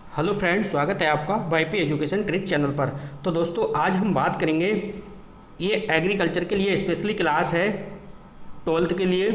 Hello friends, स्वागत है आपका वाईपी एजुकेशन ट्रिक चैनल पर। तो दोस्तों, आज हम बात करेंगे, ये एग्रीकल्चर के लिए स्पेशली क्लास है 12th के लिए।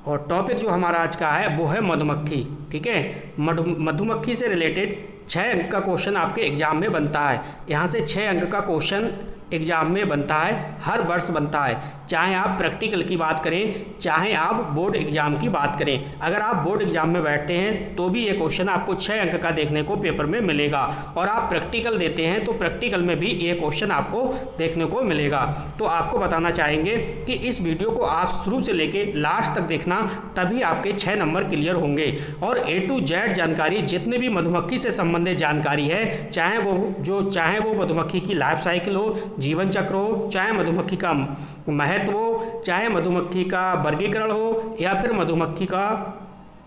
और टॉपिक जो हमारा आज का है वो है मधुमक्खी। ठीक है, मधुमक्खी से रिलेटेड 6 अंक का क्वेश्चन आपके एग्जाम में बनता है। यहाँ से 6 अंक का क्वेश्चन एग्जाम में बनता है, हर वर्ष बनता है। चाहे आप प्रैक्टिकल की बात करें, चाहे आप बोर्ड एग्जाम की बात करें। अगर आप बोर्ड एग्जाम में बैठते हैं तो भी ये क्वेश्चन आपको 6 अंक का देखने को पेपर में मिलेगा, और आप प्रैक्टिकल देते हैं तो प्रैक्टिकल में भी ये क्वेश्चन आपको देखने को मिलेगा। तो आपको बताना चाहेंगे कि इस वीडियो को आप शुरू से लेके लास्ट तक देखना, तभी आपके 6 नंबर क्लियर होंगे। और A to Z जानकारी, जितने भी मधुमक्खी से संबंधित जानकारी है, चाहे वो मधुमक्खी की लाइफ साइकिल हो, जीवन चक्र हो, चाहे मधुमक्खी का महत्व हो, चाहे मधुमक्खी का वर्गीकरण हो, या फिर मधुमक्खी का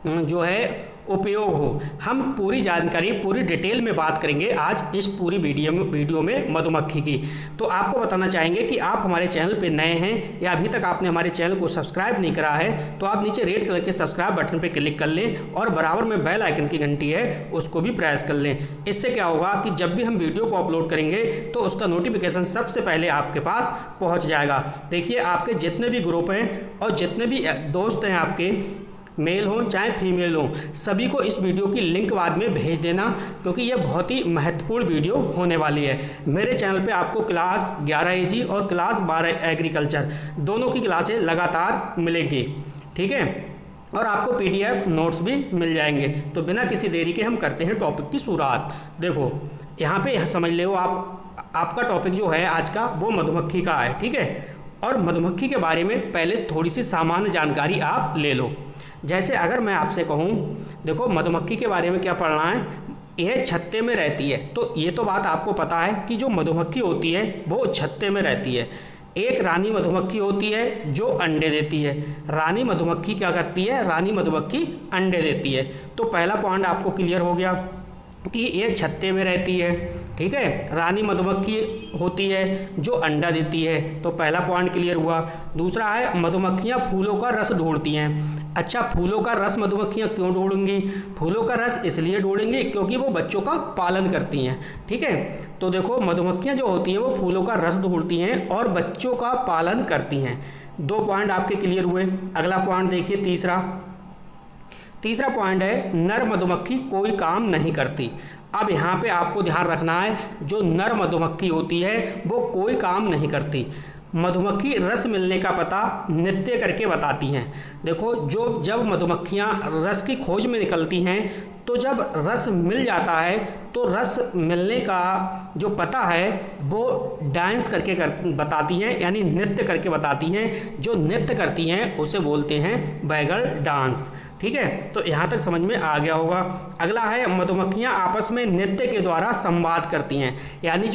जो है उपयोग हो, हम पूरी जानकारी पूरी डिटेल में बात करेंगे आज इस पूरी वीडियो में मधुमक्खी की। तो आपको बताना चाहेंगे कि आप हमारे चैनल पे नए हैं या अभी तक आपने हमारे चैनल को सब्सक्राइब नहीं करा है, तो आप नीचे रेड कलर के सब्सक्राइब बटन पे क्लिक कर लें और बराबर में बेल आइकन की घंटी है उसको भी प्रेस कर लें। इससे क्या होगा कि जब भी हम वीडियो को अपलोड करेंगे तो उसका नोटिफिकेशन सबसे पहले आपके पास पहुँच जाएगा। देखिए, आपके जितने भी ग्रुप हैं और जितने भी दोस्त हैं, आपके मेल हो चाहे फीमेल हो, सभी को इस वीडियो की लिंक बाद में भेज देना, क्योंकि यह बहुत ही महत्वपूर्ण वीडियो होने वाली है। मेरे चैनल पे आपको क्लास 11 AG और क्लास 12 एग्रीकल्चर दोनों की क्लासें लगातार मिलेंगी। ठीक है, और आपको PDF नोट्स भी मिल जाएंगे। तो बिना किसी देरी के हम करते हैं टॉपिक की शुरुआत। देखो, यहाँ पे समझ लो आपका टॉपिक जो है आज का वो मधुमक्खी का है। ठीक है, और मधुमक्खी के बारे में पहले थोड़ी सी सामान्य जानकारी आप ले लो। जैसे अगर मैं आपसे कहूँ, देखो मधुमक्खी के बारे में क्या पढ़ना है, यह छत्ते में रहती है। तो ये तो बात आपको पता है कि जो मधुमक्खी होती है वो छत्ते में रहती है। एक रानी मधुमक्खी होती है जो अंडे देती है। रानी मधुमक्खी क्या करती है? रानी मधुमक्खी अंडे देती है। तो पहला पॉइंट आपको क्लियर हो गया कि ये छत्ते में रहती है। ठीक है, रानी मधुमक्खी होती है जो अंडा देती है, तो पहला पॉइंट क्लियर हुआ। दूसरा है, मधुमक्खियाँ फूलों का रस ढूंढती हैं। अच्छा, फूलों का रस मधुमक्खियाँ क्यों ढूंढेंगी? फूलों का रस इसलिए ढूंढेंगी क्योंकि वो बच्चों का पालन करती हैं। ठीक है, तो देखो मधुमक्खियाँ जो होती हैं वो फूलों का रस ढूंढती हैं और बच्चों का पालन करती हैं। 2 पॉइंट आपके क्लियर हुए। अगला पॉइंट देखिए, तीसरा पॉइंट है, नर मधुमक्खी कोई काम नहीं करती। अब यहाँ पे आपको ध्यान रखना है, जो नर मधुमक्खी होती है वो कोई काम नहीं करती। मधुमक्खी रस मिलने का पता नृत्य करके बताती हैं। देखो, जब मधुमक्खियाँ रस की खोज में निकलती हैं, तो जब रस मिल जाता है तो रस मिलने का जो पता है वो डांस करके बताती हैं, यानी नृत्य करके बताती हैं। जो नृत्य करती हैं उसे बोलते हैं बैगल डांस। ठीक है, तो यहाँ तक समझ में आ गया होगा। अगला है, मधुमक्खियाँ आपस में नृत्य के द्वारा संवाद करती हैं। यानी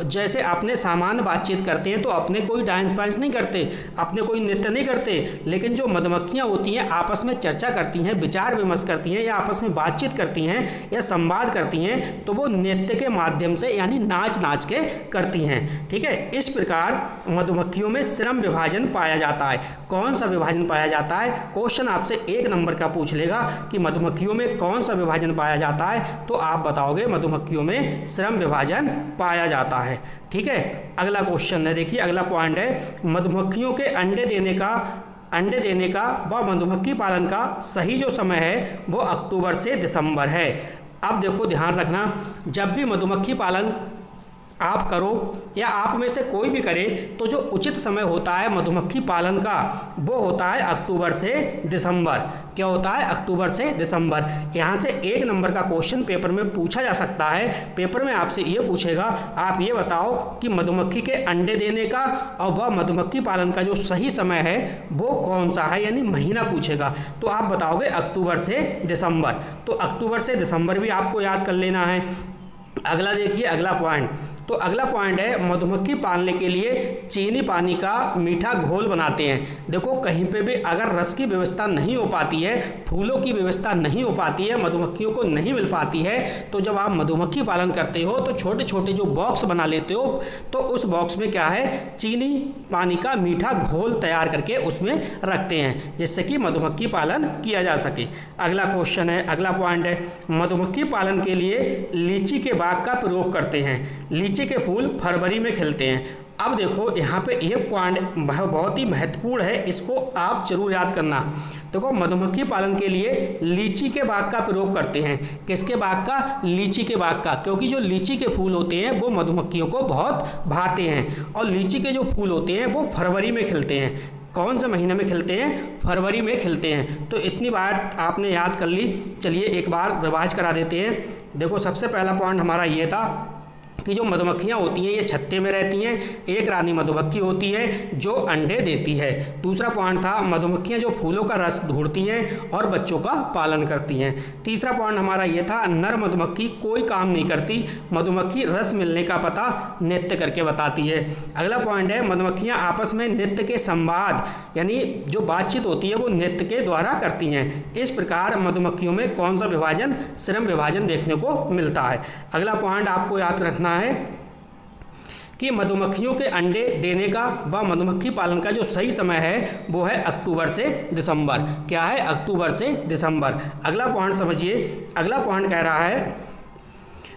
जैसे अपने सामान्य बातचीत करते हैं तो अपने कोई डांस वांस नहीं करते, अपने कोई नृत्य नहीं करते, लेकिन जो मधुमक्खियाँ होती हैं आपस में चर्चा करती हैं, विचार विमर्श करती हैं, या आपस में बातचीत करती हैं या संवाद करती हैं, तो वो नृत्य के माध्यम से यानी नाच के करती हैं। ठीक है, इस प्रकार मधुमक्खियों में श्रम विभाजन पाया जाता है। कौन सा विभाजन पाया जाता है? क्वेश्चन आपसे 1 नंबर का पूछ लेगा कि मधुमक्खियों में कौन सा विभाजन पाया जाता है, तो आप बताओगे मधुमक्खियों में श्रम विभाजन पाया जाता है। ठीक है, अगला क्वेश्चन है, देखिए अगला पॉइंट है, मधुमक्खियों के अंडे देने का व मधुमक्खी पालन का सही जो समय है वो अक्टूबर से दिसंबर है। अब देखो, ध्यान रखना, जब भी मधुमक्खी पालन आप करो या आप में से कोई भी करे, तो जो उचित समय होता है मधुमक्खी पालन का वो होता है अक्टूबर से दिसंबर। क्या होता है? अक्टूबर से दिसंबर। यहाँ से 1 नंबर का क्वेश्चन पेपर में पूछा जा सकता है। पेपर में आपसे ये पूछेगा, आप ये बताओ कि मधुमक्खी के अंडे देने का और वह मधुमक्खी पालन का जो सही समय है वो कौन सा है, यानी महीना पूछेगा। तो आप बताओगे अक्टूबर से दिसंबर। तो अक्टूबर से दिसंबर भी आपको याद कर लेना है। अगला देखिए, अगला पॉइंट, तो अगला पॉइंट है मधुमक्खी पालने के लिए चीनी पानी का मीठा घोल बनाते हैं। देखो कहीं पे भी अगर रस की व्यवस्था नहीं हो पाती है, फूलों की व्यवस्था नहीं हो पाती है, मधुमक्खियों को नहीं मिल पाती है, तो जब आप मधुमक्खी पालन करते हो तो छोटे छोटे जो बॉक्स बना लेते हो, तो उस बॉक्स में क्या है, चीनी पानी का मीठा घोल तैयार करके उसमें रखते हैं, जिससे कि मधुमक्खी पालन किया जा सके। अगला क्वेश्चन है, अगला पॉइंट है, मधुमक्खी पालन के लिए लीची के बाग का प्रयोग करते हैं। लीची के फूल फरवरी में खिलते हैं। अब देखो यहाँ पे एक पॉइंट बहुत ही महत्वपूर्ण है, इसको आप जरूर याद करना। देखो मधुमक्खी पालन के लिए लीची के बाग का प्रयोग करते हैं। किसके बाग का? लीची के बाग का, क्योंकि जो लीची के फूल होते हैं वो मधुमक्खियों को बहुत भाते हैं, और लीची के जो फूल होते हैं वो फरवरी में खिलते हैं। कौन से महीने में खिलते हैं? फरवरी में खिलते हैं। तो इतनी बात आपने याद कर ली। चलिए एक बार रिवाइज करा देते हैं। देखो सबसे पहला पॉइंट हमारा ये था कि जो मधुमक्खियाँ होती हैं ये छत्ते में रहती हैं। एक रानी मधुमक्खी होती है जो अंडे देती है। दूसरा पॉइंट था मधुमक्खियाँ जो फूलों का रस ढूंढती हैं और बच्चों का पालन करती हैं। तीसरा पॉइंट हमारा ये था नर मधुमक्खी कोई काम नहीं करती, मधुमक्खी रस मिलने का पता नृत्य करके बताती है। अगला पॉइंट है मधुमक्खियाँ आपस में नृत्य के संवाद यानी जो बातचीत होती है वो नृत्य के द्वारा करती हैं। इस प्रकार मधुमक्खियों में कौन सा विभाजन? श्रम विभाजन देखने को मिलता है। अगला पॉइंट आपको याद रखना है कि मधुमक्खियों के अंडे देने का व मधुमक्खी पालन का जो सही समय है वो है अक्टूबर से दिसंबर। क्या है? अक्टूबर से दिसंबर। अगला पॉइंट समझिए। अगला पॉइंट कह रहा है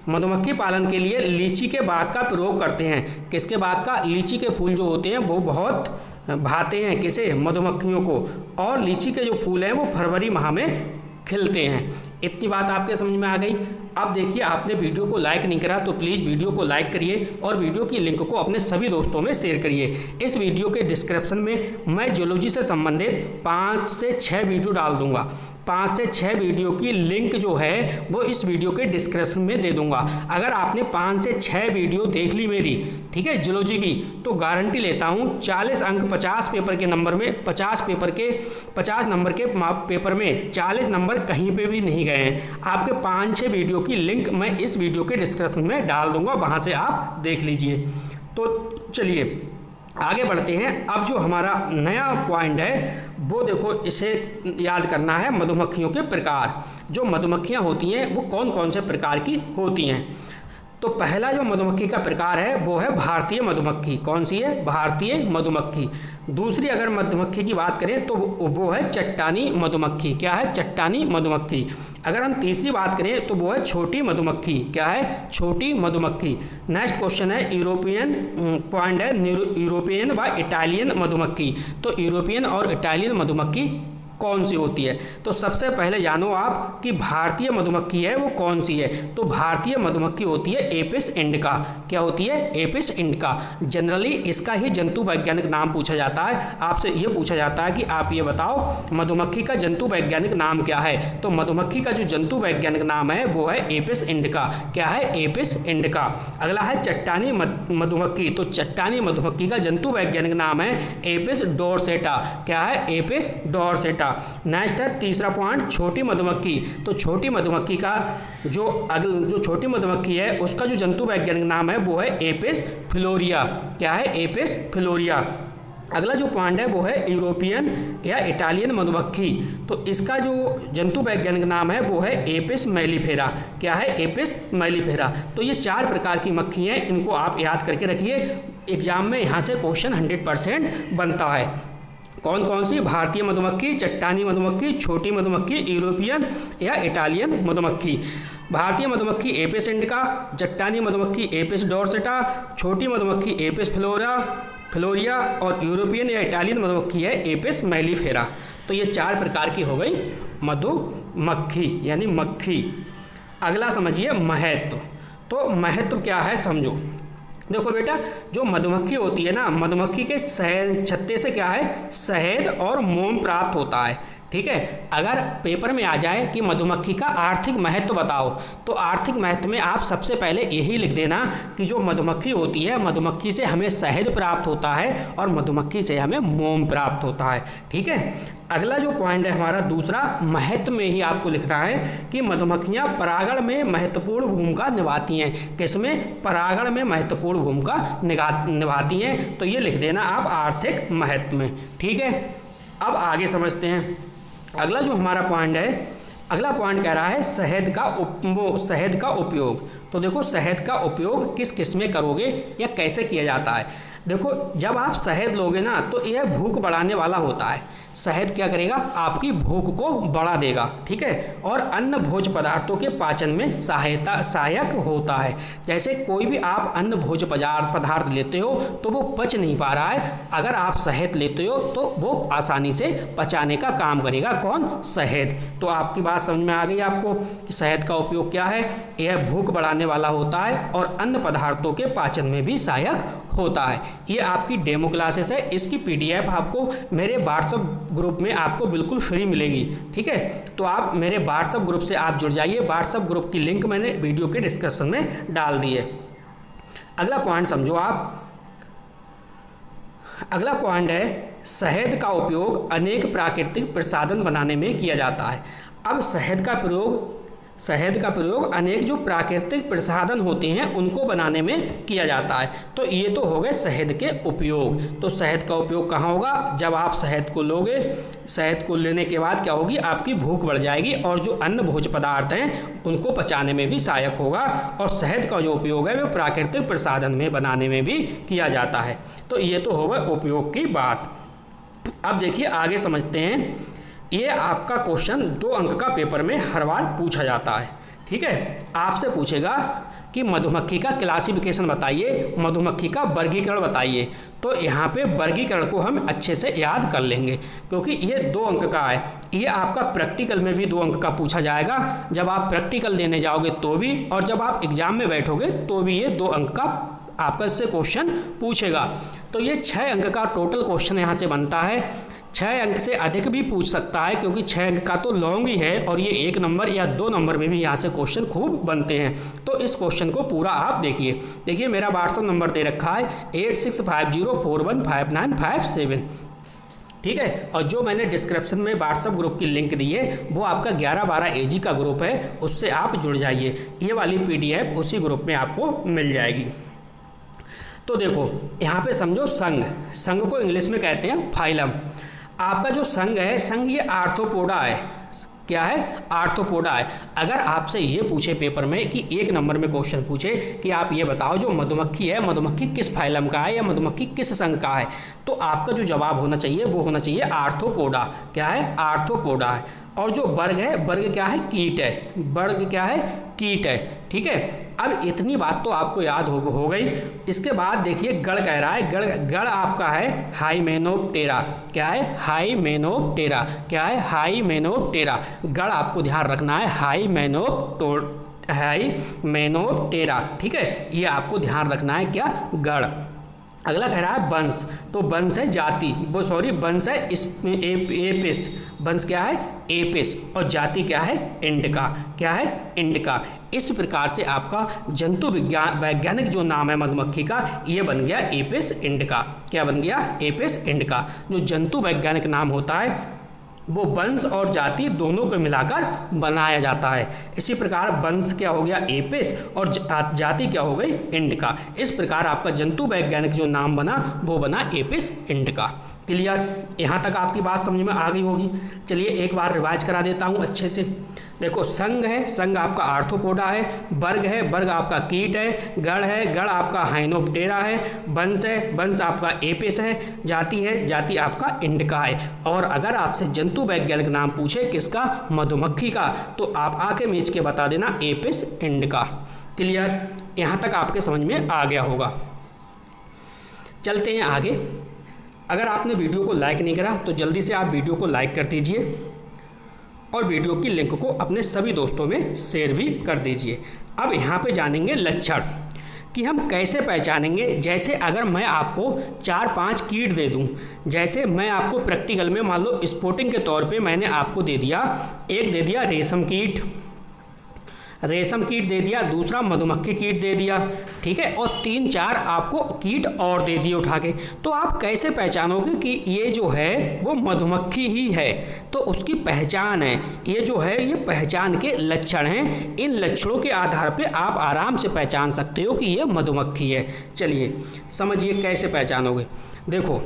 मधुमक्खी पालन के लिए लीची के बाग का प्रयोग करते हैं। किसके बाग का? लीची के फूल जो होते हैं वो बहुत भाते हैं, किसे? मधुमक्खियों को, और लीची के जो फूल हैं वो फरवरी माह में खिलते हैं। इतनी बात आपके समझ में आ गई। अब देखिए आपने वीडियो को लाइक नहीं करा तो प्लीज़ वीडियो को लाइक करिए और वीडियो की लिंक को अपने सभी दोस्तों में शेयर करिए। इस वीडियो के डिस्क्रिप्शन में मैं जियोलॉजी से संबंधित 5 से 6 वीडियो डाल दूंगा। 5 से 6 वीडियो की लिंक जो है वो इस वीडियो के डिस्क्रिप्शन में दे दूंगा। अगर आपने 5 से 6 वीडियो देख ली मेरी, ठीक है, जियोलॉजी की, तो गारंटी लेता हूँ 40 अंक 50 पेपर के नंबर में 50 नंबर के पेपर में 40 नंबर कहीं पे भी नहीं गए हैं। आपके 5-6 वीडियो की लिंक मैं इस वीडियो के डिस्क्रिप्शन में डाल दूंगा, वहाँ से आप देख लीजिए। तो चलिए आगे बढ़ते हैं। अब जो हमारा नया पॉइंट है वो देखो, इसे याद करना है मधुमक्खियों के प्रकार। जो मधुमक्खियाँ होती हैं वो कौन कौन से प्रकार की होती हैं। तो पहला जो मधुमक्खी का प्रकार है वो है भारतीय मधुमक्खी। कौन सी है? भारतीय मधुमक्खी। दूसरी अगर मधुमक्खी की बात करें तो वो है चट्टानी मधुमक्खी। क्या है? चट्टानी मधुमक्खी। अगर हम तीसरी बात करें तो वो है छोटी मधुमक्खी। क्या है? छोटी मधुमक्खी। नेक्स्ट क्वेश्चन है यूरोपियन पॉइंट है यूरोपियन व इटालियन मधुमक्खी। तो यूरोपियन और इटालियन मधुमक्खी कौन सी होती है? तो सबसे पहले जानो आप कि भारतीय मधुमक्खी है वो कौन सी है। तो भारतीय मधुमक्खी होती है एपिस इंडिका। क्या होती है? Apis indica. जनरली इसका ही जंतु वैज्ञानिक नाम पूछा जाता है। आपसे ये पूछा जाता है कि आप ये बताओ मधुमक्खी का जंतु वैज्ञानिक नाम क्या है। तो मधुमक्खी का जो जंतु वैज्ञानिक नाम है वो है एपिस इंडिका। क्या है? Apis indica. अगला है चट्टानी मधुमक्खी। तो चट्टानी मधुमक्खी का जंतु वैज्ञानिक नाम है एपिस डोरसेटा। क्या है? Apis dorsata. नेक्स्ट है तीसरा पॉइंट छोटी मधुमक्खी। तो छोटी मधुमक्खी का जो छोटी मधुमक्खी है उसका जो जंतु वैज्ञानिक नाम है वो है एपिस फ्लोरिया। क्या है? एपिस फ्लोरिया। अगला जो पॉइंट है वो है यूरोपियन या इटालियन मधुमक्खी। तो इसका जो जंतु वैज्ञानिक नाम है वो है एपिस मेलिफेरा। क्या है? Apis mellifera. तो ये 4 प्रकार की मक्खी हैं, इनको आप याद करके रखिए। एग्जाम में यहाँ से क्वेश्चन 100% बनता है। कौन कौन सी? भारतीय मधुमक्खी, चट्टानी मधुमक्खी, छोटी मधुमक्खी, यूरोपियन या इटालियन मधुमक्खी। भारतीय मधुमक्खी एपिस इंडिका, चट्टानी मधुमक्खी एपिस डोरसेटा, छोटी मधुमक्खी एपिस फ्लोरिया और यूरोपियन या इटालियन मधुमक्खी है एपिस मेलिफेरा। तो ये 4 प्रकार की हो गई मधुमक्खी यानी मक्खी। अगला समझिए महत्व। तो महत्व क्या है समझो। देखो बेटा, जो मधुमक्खी होती है ना, मधुमक्खी के छत्ते से क्या है? शहद और मोम प्राप्त होता है। ठीक है। अगर पेपर में आ जाए कि मधुमक्खी का आर्थिक महत्व बताओ, तो आर्थिक महत्व में आप सबसे पहले यही लिख देना कि जो मधुमक्खी होती है, मधुमक्खी से हमें शहद प्राप्त होता है और मधुमक्खी से हमें मोम प्राप्त होता है। ठीक है। अगला जो पॉइंट है हमारा दूसरा, महत्व में ही आपको लिखना है कि मधुमक्खियाँ परागण में महत्वपूर्ण भूमिका निभाती हैं। किसमें? परागण में महत्वपूर्ण भूमिका निभाती हैं। तो ये लिख देना आप आर्थिक महत्व में। ठीक है। अब आगे समझते हैं। अगला जो हमारा पॉइंट है, अगला पॉइंट कह रहा है शहद का उपयोग। तो देखो शहद का उपयोग किस किस में करोगे या कैसे किया जाता है। देखो जब आप शहद लोगे ना तो यह भूख बढ़ाने वाला होता है। शहद क्या करेगा? आपकी भूख को बढ़ा देगा। ठीक है। और अन्य भोज्य पदार्थों के पाचन में सहायक होता है। जैसे कोई भी आप अन्य भोज्य पदार्थ लेते हो तो वो पच नहीं पा रहा है, अगर आप शहद लेते हो तो वो आसानी से पचाने का काम करेगा। कौन? शहद। तो आपकी बात समझ में आ गई आपको कि शहद का उपयोग क्या है। यह भूख बढ़ाने वाला होता है और अन्य पदार्थों के पाचन में भी सहायक होता है। ये आपकी डेमो क्लासेस है, इसकी PDF आपको मेरे व्हाट्सएप ग्रुप में आपको बिल्कुल फ्री मिलेगी। ठीक है। तो आप मेरे व्हाट्सएप ग्रुप से आप जुड़ जाइए। व्हाट्सएप ग्रुप की लिंक मैंने वीडियो के डिस्क्रिप्शन में डाल दी है। अगला पॉइंट समझो आप। अगला पॉइंट है शहद का उपयोग अनेक प्राकृतिक प्रसाधन बनाने में किया जाता है। अब शहद का प्रयोग अनेक जो प्राकृतिक प्रसाधन होते हैं उनको बनाने में किया जाता है। तो ये तो हो गए शहद के उपयोग। तो शहद का उपयोग कहाँ होगा? जब आप शहद को लोगे, शहद को लेने के बाद क्या होगी? आपकी भूख बढ़ जाएगी और जो अन्य भोज्य पदार्थ हैं उनको पचाने में भी सहायक होगा। और शहद का जो उपयोग है वो प्राकृतिक प्रसाधन में बनाने में भी किया जाता है। तो ये तो होगा उपयोग की बात। अब देखिए आगे समझते हैं। ये आपका क्वेश्चन 2 अंक का पेपर में हर बार पूछा जाता है। ठीक है। आपसे पूछेगा कि मधुमक्खी का क्लासिफिकेशन बताइए, मधुमक्खी का वर्गीकरण बताइए। तो यहाँ पे वर्गीकरण को हम अच्छे से याद कर लेंगे क्योंकि ये 2 अंक का है। ये आपका प्रैक्टिकल में भी 2 अंक का पूछा जाएगा। जब आप प्रैक्टिकल देने जाओगे तो भी, और जब आप एग्जाम में बैठोगे तो भी ये 2 अंक का आपका इससे क्वेश्चन पूछेगा। तो ये 6 अंक का टोटल क्वेश्चन यहाँ से बनता है। 6 अंक से अधिक भी पूछ सकता है क्योंकि 6 अंक का तो लॉन्ग ही है और ये 1 नंबर या 2 नंबर में भी यहाँ से क्वेश्चन खूब बनते हैं। तो इस क्वेश्चन को पूरा आप देखिए मेरा व्हाट्सएप नंबर दे रखा है 8650415957। ठीक है। और जो मैंने डिस्क्रिप्शन में व्हाट्सएप ग्रुप की लिंक दी है वो आपका 11-12 AG का ग्रुप है, उससे आप जुड़ जाइए। ये वाली PDF उसी ग्रुप में आपको मिल जाएगी। तो देखो यहाँ पे समझो संघ को इंग्लिश में कहते हैं फाइलम। आपका जो संघ है, संघ ये आर्थ्रोपोडा है। क्या है? आर्थ्रोपोडा है। अगर आपसे ये पूछे पेपर में कि 1 नंबर में क्वेश्चन पूछे कि आप ये बताओ जो मधुमक्खी है, मधुमक्खी किस फाइलम का है या मधुमक्खी किस संघ का है, तो आपका जो जवाब होना चाहिए वो होना चाहिए आर्थ्रोपोडा। क्या है? आर्थ्रोपोडा है। और जो वर्ग है, वर्ग क्या है? कीट है। वर्ग क्या है? कीट है। ठीक है। अब इतनी बात तो आपको याद हो गई। इसके बाद देखिए गण कह रहा है, गण आपका है हाइमेनोप्टेरा। क्या है? हाइमेनोप्टेरा। क्या है? हाइमेनोप्टेरा। गण आपको ध्यान रखना है हाइमेनोप्टेरा। ठीक है। ये आपको ध्यान रखना है क्या? गण। अगला कह रहा है वंश। तो वंश है जाति, वंश है एपिस। वंश क्या है? एपिस। और जाति क्या है? इंडिका। क्या है? इंडिका। इस प्रकार से आपका जंतु वैज्ञानिक जो नाम है मधुमक्खी का, ये बन गया एपिस इंडिका। क्या बन गया? Apis indica. जो जंतु वैज्ञानिक नाम होता है वो वंश और जाति दोनों को मिलाकर बनाया जाता है। इसी प्रकार वंश क्या हो गया? एपिस, और जाति क्या हो गई? इंडिका। इस प्रकार आपका जंतु वैज्ञानिक जो नाम बना वो बना एपिस इंडिका। क्लियर? यहाँ तक आपकी बात समझ में आ गई होगी। चलिए एक बार रिवाइज करा देता हूँ अच्छे से। देखो संघ है, संघ आपका आर्थ्रोपोडा है। वर्ग है, वर्ग आपका कीट है। गण है, गण आपका हाइमेनोप्टेरा है। वंश है, वंश आपका एपिस है। जाति है, जाति आपका इंडिका है। और अगर आपसे जंतु वैज्ञानिक नाम पूछे किसका? मधुमक्खी का, तो आप आके मीच के बता देना एपिस इंडिका। क्लियर? यहाँ तक आपके समझ में आ गया होगा। चलते हैं आगे। अगर आपने वीडियो को लाइक नहीं करा तो जल्दी से आप वीडियो को लाइक कर दीजिए और वीडियो की लिंक को अपने सभी दोस्तों में शेयर भी कर दीजिए। अब यहाँ पे जानेंगे लक्षण। कि हम कैसे पहचानेंगे। जैसे अगर मैं आपको 4-5 कीट दे दूं, जैसे मैं आपको प्रैक्टिकल में मान लो स्पोर्टिंग के तौर पे मैंने आपको दे दिया, एक दे दिया रेशम कीट दे दिया, दूसरा मधुमक्खी कीट दे दिया, ठीक है, और 3-4 आपको कीट और दे दिए उठा के, तो आप कैसे पहचानोगे कि ये जो है वो मधुमक्खी ही है। तो उसकी पहचान है, ये जो है ये पहचान के लक्षण हैं। इन लक्षणों के आधार पे आप आराम से पहचान सकते हो कि ये मधुमक्खी है। चलिए समझिए कैसे पहचानोगे। देखो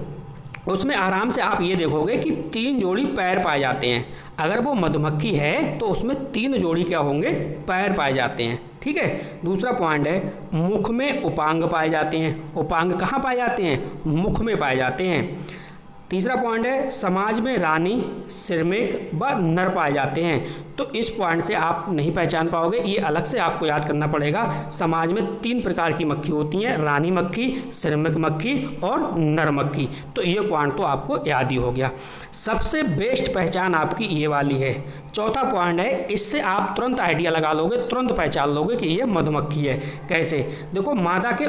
उसमें आराम से आप ये देखोगे कि 3 जोड़ी पैर पाए जाते हैं। अगर वो मधुमक्खी है तो उसमें 3 जोड़ी क्या होंगे, पैर पाए जाते हैं, ठीक है। दूसरा पॉइंट है मुख में उपांग पाए जाते हैं। उपांग कहाँ पाए जाते हैं, मुख में पाए जाते हैं। तीसरा पॉइंट है समाज में रानी, श्रमिक व नर पाए जाते हैं। तो इस पॉइंट से आप नहीं पहचान पाओगे, ये अलग से आपको याद करना पड़ेगा। समाज में 3 प्रकार की मक्खी होती हैं, रानी मक्खी, श्रमिक मक्खी और नर मक्खी। तो ये पॉइंट तो आपको याद ही हो गया। सबसे बेस्ट पहचान आपकी ये वाली है। चौथा पॉइंट है, इससे आप तुरंत आइडिया लगा लोगे, तुरंत पहचान लोगे कि ये मधुमक्खी है। कैसे, देखो मादा के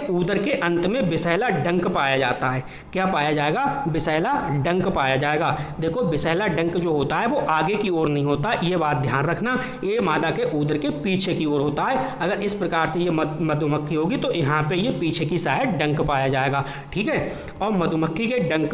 उदर के अंत में विषैला डंक पाया जाता है। क्या पाया जाएगा, विषैला डंक पाया जाएगा। देखो विषैला डंक जो होता है वो आगे की ओर नहीं होता, ये बात ध्यान रखना, ये मादा के उदर के पीछे की ओर होता है। अगर इस प्रकार से ये मधुमक्खी होगी तो यहाँ पे ये पीछे की साइड डंक पाया जाएगा, ठीक है। और मधुमक्खी के डंक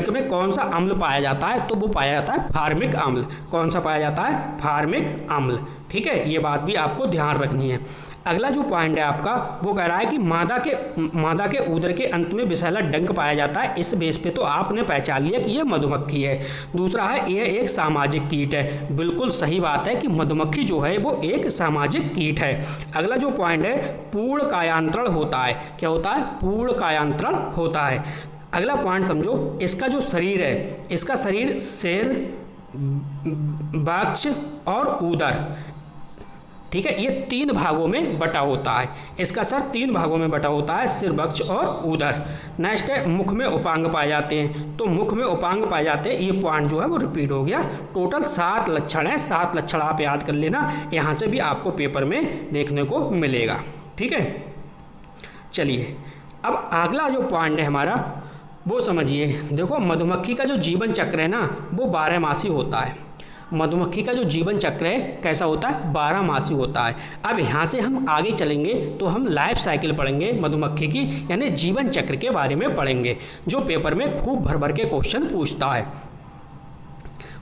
में कौन सा अम्ल पाया जाता है, तो वो पाया जाता है फार्मिक अम्ल। कौन सा पाया जाता है, फार्मिक अम्ल, ठीक है। ये बात भी आपको ध्यान रखनी है। अगला जो पॉइंट है आपका वो कह रहा है कि मादा के उदर के अंत में विषैला डंक पाया जाता है। इस बेस पे तो आपने पहचान लिया कि ये मधुमक्खी है। दूसरा है यह एक सामाजिक कीट है। बिल्कुल सही बात है कि मधुमक्खी जो है वो एक सामाजिक कीट है। अगला जो पॉइंट है पूर्ण कायांतरण होता है। क्या होता है, पूर्ण कायांतरण होता है। अगला पॉइंट समझो, इसका जो शरीर है, इसका शरीर सिर, वक्ष और उदर, ठीक है, ये 3 भागों में बटा होता है। इसका सर 3 भागों में बटा होता है, सिर, वक्ष और उदर। नेक्स्ट है मुख में उपांग पाए जाते हैं। तो मुख में उपांग पाए जाते हैं, ये पॉइंट जो है वो रिपीट हो गया। टोटल 7 लक्षण है, 7 लक्षण आप याद कर लेना, यहाँ से भी आपको पेपर में देखने को मिलेगा, ठीक है। चलिए अब अगला जो पॉइंट है हमारा वो समझिए। देखो मधुमक्खी का जो जीवन चक्र है ना वो 12 मासी होता है। मधुमक्खी का जो जीवन चक्र है कैसा होता है, 12 मासी होता है। अब यहाँ से हम आगे चलेंगे तो हम लाइफ साइकिल पढ़ेंगे मधुमक्खी की, यानी जीवन चक्र के बारे में पढ़ेंगे, जो पेपर में खूब भर भर के क्वेश्चन पूछता है।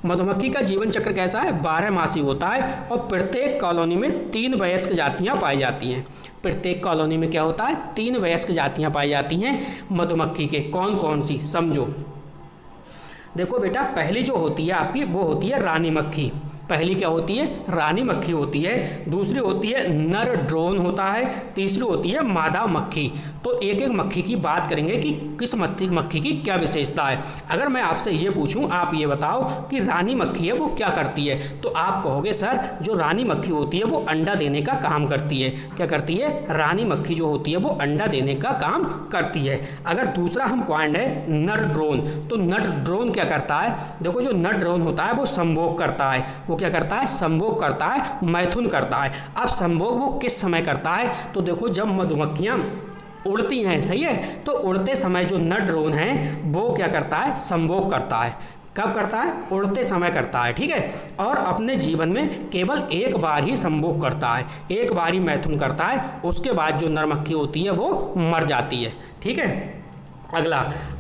मधुमक्खी का जीवन चक्र कैसा है, 12 मासी होता है और प्रत्येक कॉलोनी में 3 वयस्क जातियाँ पाई जाती हैं। प्रत्येक कॉलोनी में क्या होता है, 3 वयस्क जातियाँ पाई जाती हैं मधुमक्खी के। कौन कौन सी, समझो। देखो बेटा, पहली जो होती है आपकी वो होती है रानी मक्खी। पहली क्या होती है, रानी मक्खी होती है। दूसरी होती है नर ड्रोन होता है। तीसरी होती है मादा मक्खी। तो एक एक मक्खी की बात करेंगे कि किस मक्खी की क्या विशेषता है। अगर मैं आपसे ये पूछूं, आप ये बताओ कि रानी मक्खी है वो क्या करती है, तो आप कहोगे सर जो रानी मक्खी होती है वो अंडा देने का काम करती है। क्या करती है, रानी मक्खी जो होती है वो अंडा देने का काम करती है। अगर दूसरा हम पॉइंट है नर ड्रोन, तो नर ड्रोन क्या करता है, देखो जो नर ड्रोन होता है वो संभोग करता है। वो क्या करता है, संभोग करता है, मैथुन करता है। अब संभोग वो किस समय करता है, तो देखो जब मधुमक्खियाँ उड़ती हैं, सही है, तो उड़ते समय जो नर ड्रोन है वो क्या करता है, संभोग करता है। कब करता है, उड़ते समय करता है, ठीक है। और अपने जीवन में केवल एक बार ही संभोग करता है, एक बार ही मैथुन करता है। उसके बाद जो नर मक्खी होती है वो मर जाती है, ठीक है। अगला,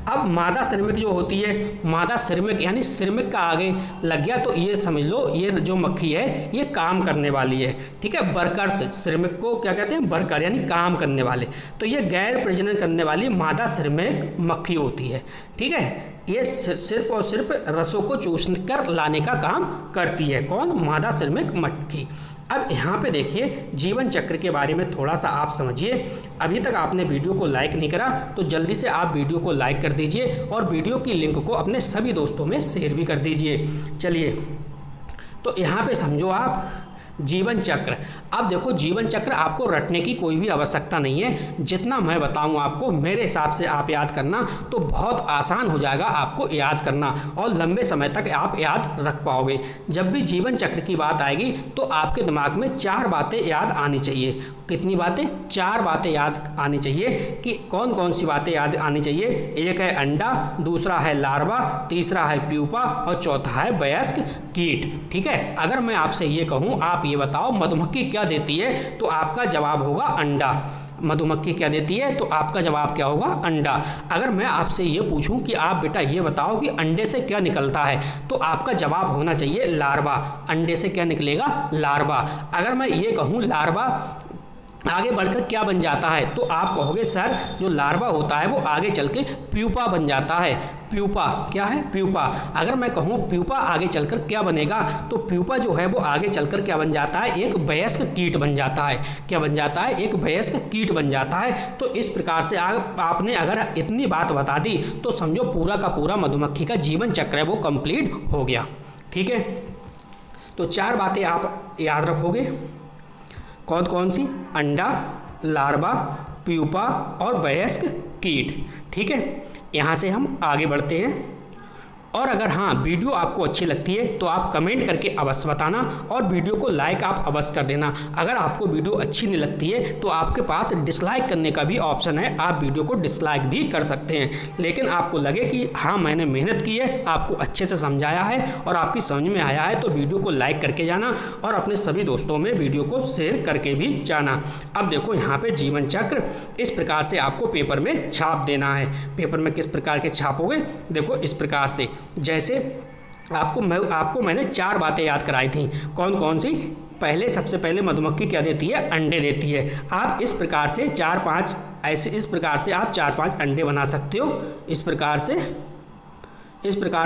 अब मादा श्रमिक जो होती है, मादा श्रमिक यानी श्रमिक का आगे लग गया तो ये समझ लो ये जो मक्खी है ये काम करने वाली है, ठीक है। वर्कर्स, श्रमिक को क्या कहते हैं, वर्कर यानी काम करने वाले। तो ये गैर प्रजनन करने वाली मादा श्रमिक मक्खी होती है, ठीक है। ये सिर्फ और सिर्फ रसों को चूस कर लाने का काम करती है। कौन, मादा श्रमिक मक्खी। अब यहाँ पे देखिए जीवन चक्र के बारे में थोड़ा सा आप समझिए। अभी तक आपने वीडियो को लाइक नहीं करा तो जल्दी से आप वीडियो को लाइक कर दीजिए और वीडियो की लिंक को अपने सभी दोस्तों में शेयर भी कर दीजिए। चलिए तो यहाँ पे समझो आप, जीवन चक्र। अब देखो जीवन चक्र आपको रटने की कोई भी आवश्यकता नहीं है, जितना मैं बताऊं आपको मेरे हिसाब से आप याद करना तो बहुत आसान हो जाएगा आपको याद करना, और लंबे समय तक आप याद रख पाओगे। जब भी जीवन चक्र की बात आएगी तो आपके दिमाग में 4 बातें याद आनी चाहिए। कितनी बातें? 4 बातें याद आनी चाहिए। कि कौन कौन सी बातें याद आनी चाहिए? एक है अंडा, दूसरा है लार्वा, तीसरा है प्यूपा और चौथा है वयस्क कीट। ठीक है, अगर मैं आपसे ये कहूँ आप ये बताओ मधुमक्खी क्या देती है, तो आपका जवाब होगा अंडा। मधुमक्खी क्या देती है तो आपका जवाब क्या होगा? अंडा। अगर मैं आपसे ये पूछूं कि आप बेटा ये बताओ कि अंडे से क्या निकलता है, तो आपका जवाब होना चाहिए लार्वा। अंडे से क्या निकलेगा? लार्वा। अगर मैं ये कहूँ लार्वा आगे बढ़कर क्या बन जाता है, तो आप कहोगे सर जो लार्वा होता है वो आगे चल के प्यूपा बन जाता है। प्यूपा क्या है? प्यूपा। अगर मैं कहूँ प्यूपा आगे चलकर क्या बनेगा, तो प्यूपा जो है वो आगे चलकर क्या बन जाता है? एक वयस्क कीट बन जाता है। क्या बन जाता है? एक वयस्क कीट बन जाता है। तो इस प्रकार से आपने अगर इतनी बात बता दी तो समझो पूरा का पूरा मधुमक्खी का जीवन चक्र है वो कंप्लीट हो गया। ठीक है, तो 4 बातें आप याद रखोगे। कौन कौन सी? अंडा, लार्वा, प्यूपा और वयस्क कीट। ठीक है, यहाँ से हम आगे बढ़ते हैं। और अगर हाँ वीडियो आपको अच्छी लगती है तो आप कमेंट करके अवश्य बताना, और वीडियो को लाइक आप अवश्य कर देना। अगर आपको वीडियो अच्छी नहीं लगती है तो आपके पास डिसलाइक करने का भी ऑप्शन है, आप वीडियो को डिसलाइक भी कर सकते हैं। लेकिन आपको लगे कि हाँ मैंने मेहनत की है, आपको अच्छे से समझाया है और आपकी समझ में आया है, तो वीडियो को लाइक करके जाना और अपने सभी दोस्तों में वीडियो को शेयर करके भी जाना। अब देखो यहाँ पर जीवन चक्र इस प्रकार से आपको पेपर में छाप देना है। पेपर में किस प्रकार के छापोगे? देखो इस प्रकार से, जैसे आपको मैंने 4 बातें याद कराई थी। कौन कौन सी? पहले सबसे पहले मधुमक्खी क्या देती है? अंडे देती है। आप इस प्रकार से 4-5 ऐसे इस प्रकार से आप 4-5 अंडे बना सकते हो। इस प्रकार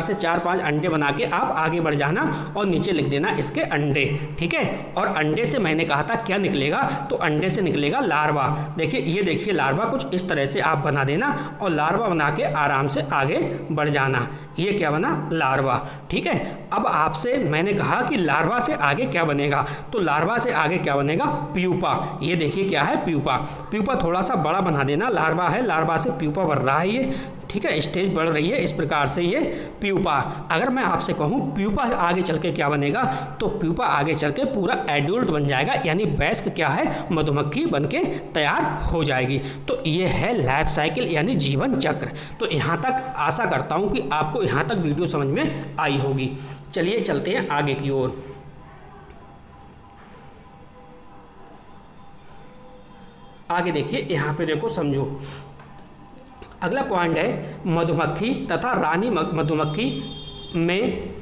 से 4-5 अंडे बना के आप आगे बढ़ जाना और नीचे लिख देना इसके अंडे। ठीक है, और अंडे से मैंने कहा था क्या निकलेगा, तो अंडे से निकलेगा लार्वा। देखिए ये देखिए लार्वा कुछ इस तरह से आप बना देना और लार्वा बना के आराम से आगे बढ़ जाना। ये क्या बना? लार्वा। ठीक है, अब आपसे मैंने कहा कि लार्वा से आगे क्या बनेगा, तो लार्वा से आगे क्या बनेगा? प्यूपा। ये देखिए क्या है? प्यूपा। प्यूपा थोड़ा सा बड़ा बना देना, लार्वा है, लार्वा से प्यूपा बढ़ रहा है ये। ठीक है, स्टेज बढ़ रही है, इस प्रकार से ये प्यूपा। अगर मैं आपसे कहूँ प्यूपा आगे चल के क्या बनेगा, तो प्यूपा आगे चल के पूरा एडल्ट बन जाएगा, यानी वयस्क क्या है? मधुमक्खी बन के तैयार हो जाएगी। तो ये है लाइफ साइकिल यानी जीवन चक्र। तो यहाँ तक आशा करता हूँ कि आपको यहाँ तक वीडियो समझ में आई होगी। चलिए चलते हैं आगे की ओर। आगे देखिए, यहाँ पे देखो समझो, अगला पॉइंट है मधुमक्खी तथा रानी मधुमक्खी में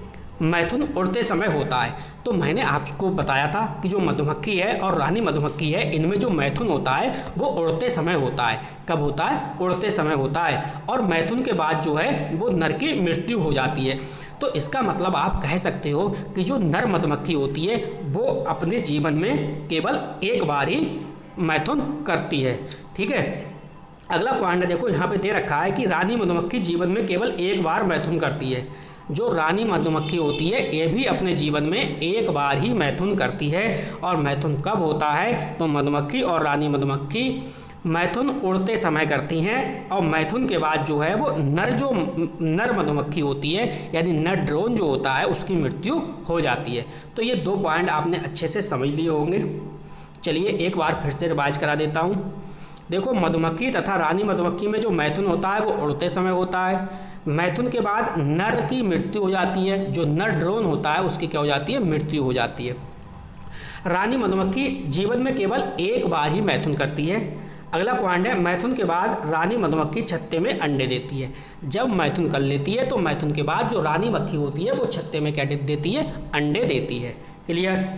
मैथुन उड़ते समय होता है। तो मैंने आपको बताया था कि जो मधुमक्खी है और रानी मधुमक्खी है, इनमें जो मैथुन होता है वो उड़ते समय होता है। कब होता है? उड़ते समय होता है। और मैथुन के बाद जो है वो नर की मृत्यु हो जाती है। तो इसका मतलब आप कह सकते हो कि जो नर मधुमक्खी होती है वो अपने जीवन में केवल एक बार ही मैथुन करती है। ठीक है, अगला पॉइंट देखो यहाँ पे दे रखा है कि रानी मधुमक्खी जीवन में केवल एक बार मैथुन करती है। जो रानी मधुमक्खी होती है ये भी अपने जीवन में एक बार ही मैथुन करती है। और मैथुन कब होता है? तो मधुमक्खी और रानी मधुमक्खी मैथुन उड़ते समय करती हैं, और मैथुन के बाद जो है वो नर मधुमक्खी होती है यानी नर ड्रोन जो होता है उसकी मृत्यु हो जाती है। तो ये 2 पॉइंट आपने अच्छे से समझ लिए होंगे। चलिए एक बार फिर से रिवाइज करा देता हूँ। देखो मधुमक्खी तथा रानी मधुमक्खी में जो मैथुन होता है वो उड़ते समय होता है। मैथुन के बाद नर की मृत्यु हो जाती है, जो नर ड्रोन होता है उसकी क्या हो जाती है? मृत्यु हो जाती है। रानी मधुमक्खी जीवन में केवल एक बार ही मैथुन करती है। अगला पॉइंट है मैथुन के बाद रानी मधुमक्खी छत्ते में अंडे देती है। जब मैथुन कर लेती है तो मैथुन के बाद जो रानी मक्खी होती है वो छत्ते में क्या देती है? अंडे देती है। क्लियर?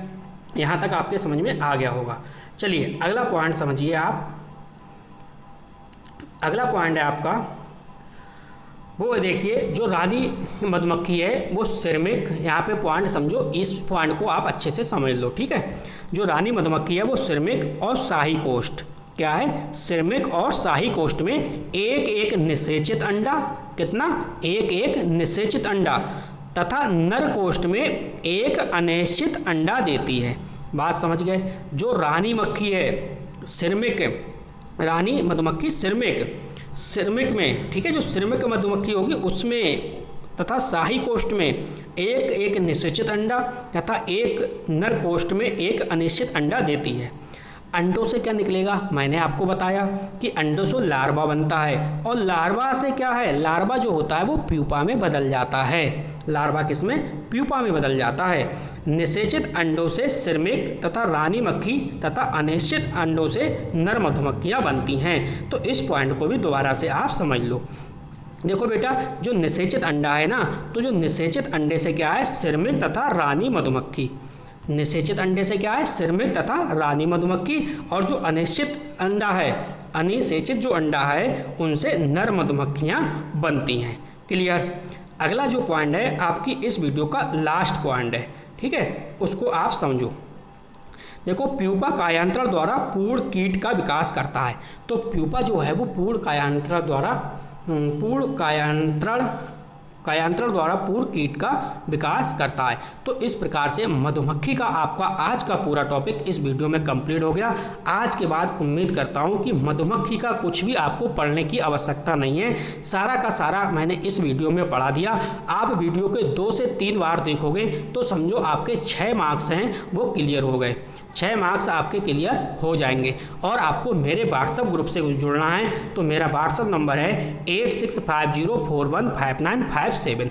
यहाँ तक आपके समझ में आ गया होगा। चलिए अगला पॉइंट समझिए आप। अगला पॉइंट है आपका वो देखिए, जो रानी मधुमक्खी है वो श्रमिक, यहाँ पे पॉइंट समझो, इस पॉइंट को आप अच्छे से समझ लो। ठीक है, जो रानी मधुमक्खी है वो श्रमिक और शाही कोष्ठ, क्या है? श्रमिक और शाही कोष्ठ में एक एक निषेचित अंडा, कितना? एक एक निषेचित अंडा, तथा नर कोष्ठ में एक अनिश्चित अंडा देती है। बात समझ गए। जो रानी मक्खी है श्रमिक, रानी मधुमक्खी श्रमिक में, ठीक है, जो श्रमिक मधुमक्खी होगी उसमें तथा शाही कोष्ठ में एक निषेचित अंडा तथा एक नर कोष्ठ में एक अनिश्चित अंडा देती है। अंडों से क्या निकलेगा, मैंने आपको बताया कि अंडों से लार्वा बनता है, और लार्वा से क्या है, लार्वा जो होता है वो प्यूपा में बदल जाता है। लार्वा किसमें, प्यूपा में बदल जाता है। निषेचित अंडों से श्रमिक तथा रानी मक्खी तथा अनिश्चित अंडों से नर मधुमक्खियाँ बनती हैं। तो इस पॉइंट को भी दोबारा से आप समझ लो। देखो बेटा, जो निषेचित अंडा है ना, तो जो निषेचित अंडे से क्या है, श्रमिक तथा रानी मधुमक्खी। निषेचित अंडे से क्या है, श्रमिक तथा रानी मधुमक्खी, और जो अनिश्चित अंडा है, अनिषेचित जो अंडा है, उनसे नर मधुमक्खियाँ बनती हैं। क्लियर। अगला जो पॉइंट है आपकी इस वीडियो का लास्ट पॉइंट है, ठीक है, उसको आप समझो। देखो, प्यूपा कायांतरण द्वारा पूर्ण कीट का विकास करता है। तो प्यूपा जो है वो पूर्ण कायांतरण द्वारा पूर्ण कीट का विकास करता है। तो इस प्रकार से मधुमक्खी का आपका आज का पूरा टॉपिक इस वीडियो में कंप्लीट हो गया। आज के बाद उम्मीद करता हूं कि मधुमक्खी का कुछ भी आपको पढ़ने की आवश्यकता नहीं है, सारा का सारा मैंने इस वीडियो में पढ़ा दिया। आप वीडियो के 2 से 3 बार देखोगे तो समझो आपके 6 मार्क्स हैं वो क्लियर हो गए, 6 मार्क्स आपके क्लियर हो जाएंगे। और आपको मेरे व्हाट्सएप ग्रुप से जुड़ना है तो मेरा व्हाट्सएप नंबर है 8650415957।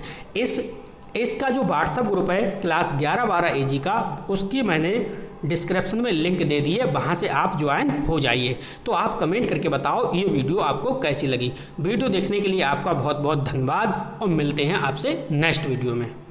इसका जो व्हाट्सएप ग्रुप है क्लास 11-12 AG का, उसकी मैंने डिस्क्रिप्शन में लिंक दे दी है, वहाँ से आप ज्वाइन हो जाइए। तो आप कमेंट करके बताओ ये वीडियो आपको कैसी लगी। वीडियो देखने के लिए आपका बहुत बहुत धन्यवाद, और मिलते हैं आपसे नेक्स्ट वीडियो में।